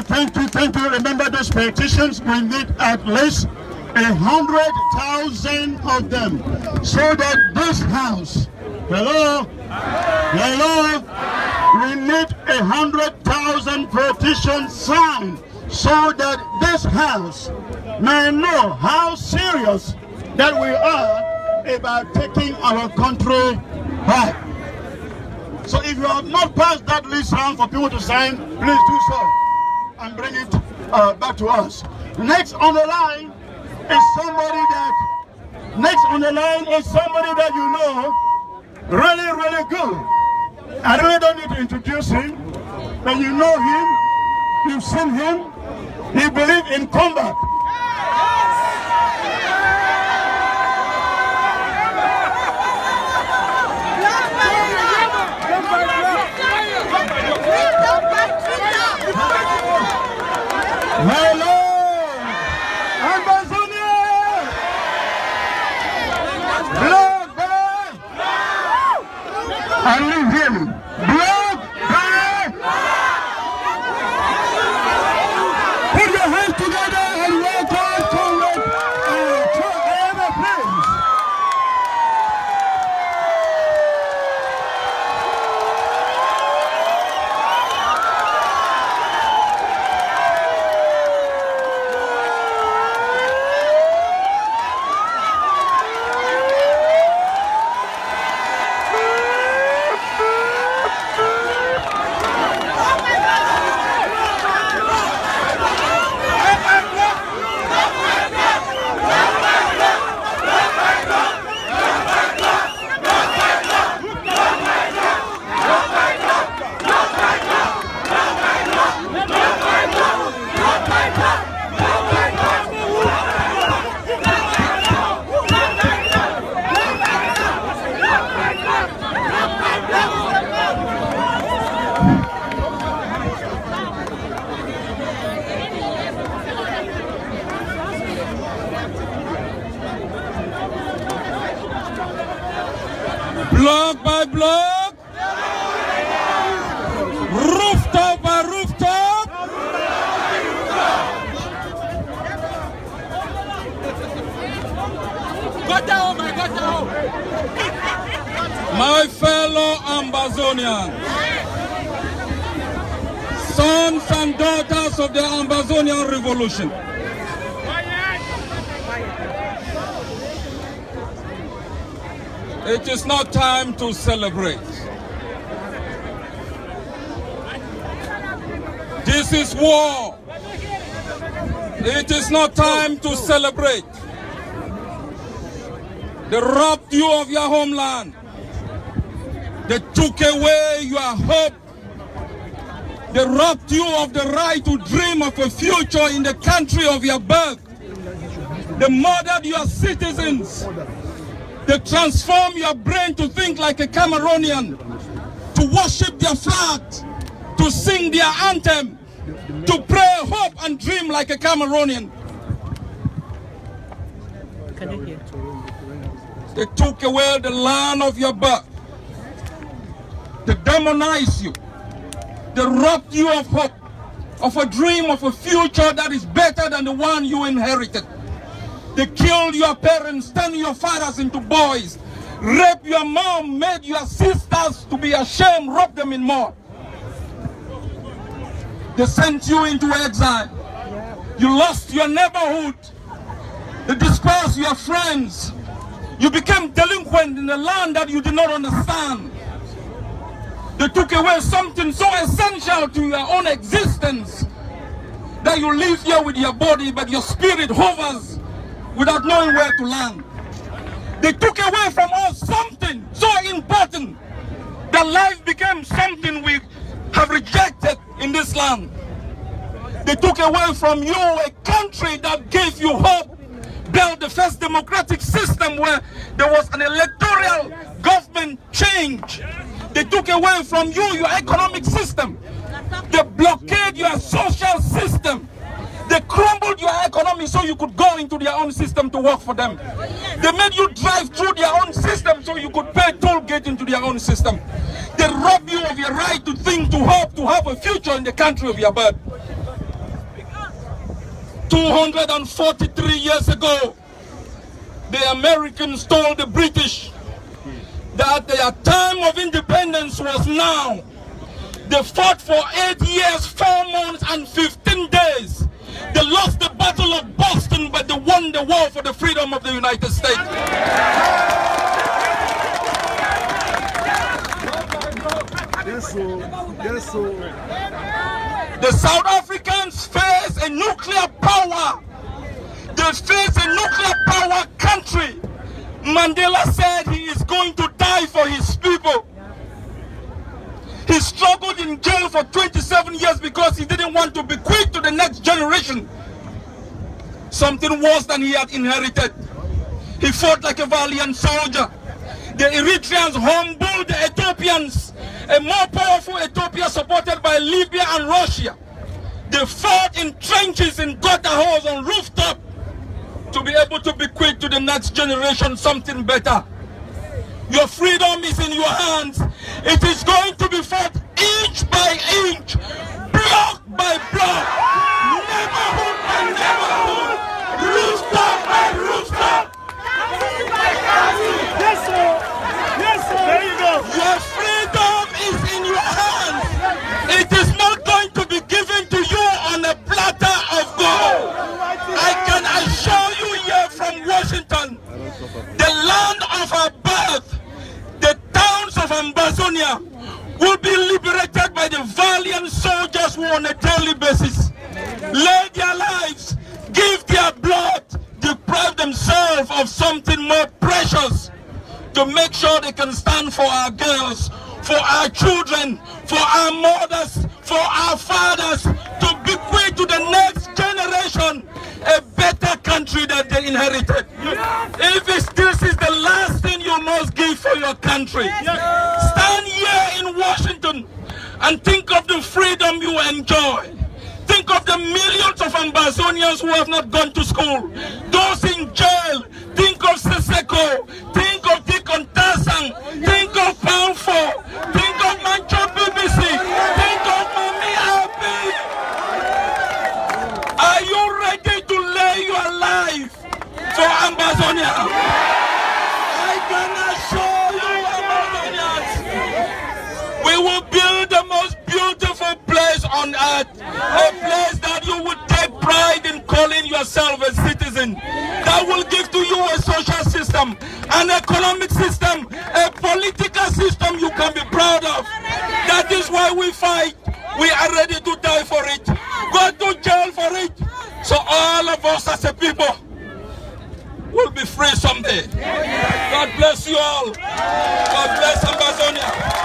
thank you. Remember those petitions, we need at least 100,000 of them so that this house, hello, we need 100,000 petitions signed so that this house may know how serious that we are about taking our country back. So if you have not passed that list round for people to sign, please do so and bring it back to us. Next on the line is somebody that you know really good. I really don't need to introduce him, but you know him, you've seen him, he believes in combat. Hello, Ambazonia! Blood by! And leave him. Blood by! Put your hands together and welcome to Ayaba, please. Block by block, rooftop by rooftop, go down. My fellow Ambazonians, sons and daughters of the Ambazonian Revolution, it is not time to celebrate. This is war. It is not time to celebrate. They robbed you of your homeland. They took away your hope. They robbed you of the right to dream of a future in the country of your birth. They murdered your citizens. They transform your brain to think like a Cameroonian, to worship their flag, to sing their anthem, to pray, hope, and dream like a Cameroonian. They took away the land of your birth. They demonized you. They robbed you of hope, of a dream of a future that is better than the one you inherited. They killed your parents, turned your fathers into boys, raped your mom, made your sisters to be ashamed, robbed them in mud. They sent you into exile. You lost your neighborhood. They dispersed your friends. You became delinquent in a land that you did not understand. They took away something so essential to your own existence that you live here with your body, but your spirit hovers without knowing where to land. They took away from us something so important that life became something we have rejected in this land. They took away from you a country that gave you hope, built the first democratic system where there was an electoral government change. They took away from you your economic system. They blockade your social system. They crumbled your economy so you could go into their own system to work for them. They made you drive through their own system so you could pay toll gate into their own system. They robbed you of your right to think, to hope, to have a future in the country of your birth. 243 years ago, the Americans told the British that their time of independence was now. They fought for 8 years, 4 months, and 15 days. They lost the Battle of Boston, but they won the war for the freedom of the United States. The South Africans face a nuclear power. They face a nuclear power country. Mandela said he is going to die for his people. He struggled in jail for 27 years because he didn't want to bequeath to the next generation something worse than he had inherited. He fought like a valiant soldier. The Eritreans humbled the Ethiopians, a more powerful Ethiopia supported by Libya and Russia. They fought in trenches, in gutter holes, on rooftop to be able to bequeath to the next generation something better. Your freedom is in your hands. It is going to be fought inch by inch, block by block, neighborhood by neighborhood, rooftop by rooftop. Yes, sir. Yes, sir. There you go. Your freedom is in your hands. It is not going to be given to you on a platter of gold. I can assure you here from Washington, the land of our birth, the towns of Ambazonia will be liberated by the valiant soldiers who on a daily basis lay their lives, give their blood, deprive themselves of something more precious to make sure they can stand for our girls, for our children, for our mothers, for our fathers, to bequeath to the next generation a better country that they inherited. If this is the last thing you must give for your country, stand here in Washington and think of the freedom you enjoy. Think of the millions of Ambazonians who have not gone to school, those in jail. Think of Seseko, think of Deacon Tasang, think of Poundful, think of Mancho BBC, think of Mami Abi. Are you ready to lay your life for Ambazonia? I can assure you, Ambazonians, we will build the most beautiful place on earth, a place that you would take pride in calling yourself a citizen, that will give to you a social system, an economic system, a political system you can be proud of. That is why we fight. We are ready to die for it, go to jail for it, so all of us as a people will be free someday. God bless you all. God bless Ambazonia.